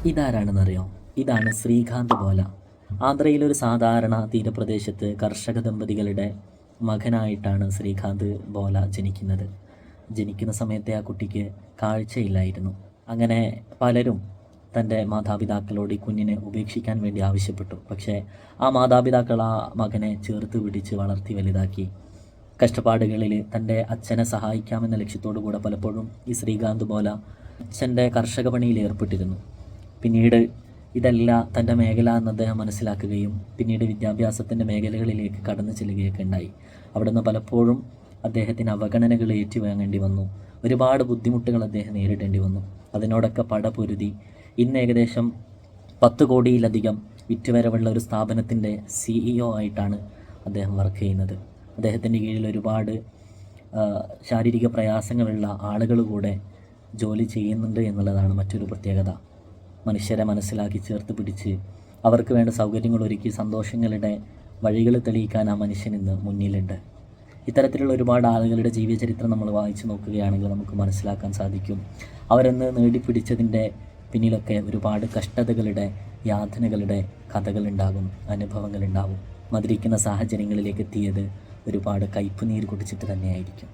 ഇതാരാണെന്നറിയോ? ഇതാണ് ശ്രീകാന്ത് ബോല. ആന്ധ്രയിലൊരു സാധാരണ തീരപ്രദേശത്ത് കർഷക ദമ്പതികളുടെ മകനായിട്ടാണ് ശ്രീകാന്ത് ബോല ജനിക്കുന്നത്. ജനിക്കുന്ന സമയത്തെ ആ കുട്ടിക്ക് കാഴ്ചയില്ലായിരുന്നു. അങ്ങനെ പലരും തൻ്റെ മാതാപിതാക്കളോട് ഈ കുഞ്ഞിനെ ഉപേക്ഷിക്കാൻ വേണ്ടി ആവശ്യപ്പെട്ടു. പക്ഷേ ആ മാതാപിതാക്കൾ ആ മകനെ ചേർത്ത് പിടിച്ച് വളർത്തി വലുതാക്കി. കഷ്ടപ്പാടുകളിൽ തൻ്റെ അച്ഛനെ സഹായിക്കാമെന്ന ലക്ഷ്യത്തോടു കൂടെ പലപ്പോഴും ഈ ശ്രീകാന്ത് ബോല അച്ഛൻ്റെ കർഷക പണിയിൽ ഏർപ്പെട്ടിരുന്നു. പിന്നീട് ഇതല്ല തൻ്റെ മേഖല എന്ന് അദ്ദേഹം മനസ്സിലാക്കുകയും പിന്നീട് വിദ്യാഭ്യാസത്തിൻ്റെ മേഖലകളിലേക്ക് കടന്നു ചെല്ലുകയൊക്കെ ഉണ്ടായി. അവിടുന്ന് പലപ്പോഴും അദ്ദേഹത്തിന് അവഗണനകൾ ഏറ്റുവാങ്ങേണ്ടി വന്നു. ഒരുപാട് ബുദ്ധിമുട്ടുകൾ അദ്ദേഹം നേരിടേണ്ടി വന്നു. അതിനോടൊക്കെ പടപൊരുതി ഇന്ന് ഏകദേശം 10 കോടിയിലധികം വിറ്റുവരവുള്ള ഒരു സ്ഥാപനത്തിൻ്റെ CEO ആയിട്ടാണ് അദ്ദേഹം വർക്ക് ചെയ്യുന്നത്. അദ്ദേഹത്തിൻ്റെ കീഴിൽ ഒരുപാട് ശാരീരിക പ്രയാസങ്ങളുള്ള ആളുകൾ കൂടെ ജോലി ചെയ്യുന്നുണ്ട് എന്നുള്ളതാണ് മറ്റൊരു പ്രത്യേകത. മനുഷ്യരെ മനസ്സിലാക്കി ചേർത്ത് പിടിച്ച് അവർക്ക് വേണ്ട സൗകര്യങ്ങൾ ഒരുക്കി സന്തോഷങ്ങളുടെ വഴികൾ തെളിയിക്കാൻ ആ മനുഷ്യൻ ഇന്ന് മുന്നിലുണ്ട്. ഇത്തരത്തിലുള്ള ഒരുപാട് ആളുകളുടെ ജീവചരിത്രം നമ്മൾ വായിച്ചു നോക്കുകയാണെങ്കിൽ നമുക്ക് മനസ്സിലാക്കാൻ സാധിക്കും. അവരെന്ന് നേടിപ്പിടിച്ചതിൻ്റെ പിന്നിലൊക്കെ ഒരുപാട് കഷ്ടതകളുടെ യാതനകളുടെ കഥകളുണ്ടാകും, അനുഭവങ്ങളുണ്ടാകും. മതിരിക്കുന്ന സാഹചര്യങ്ങളിലേക്ക് എത്തിയത് ഒരുപാട് കയ്പുനീര് കുടിച്ചിട്ട് തന്നെയായിരിക്കും.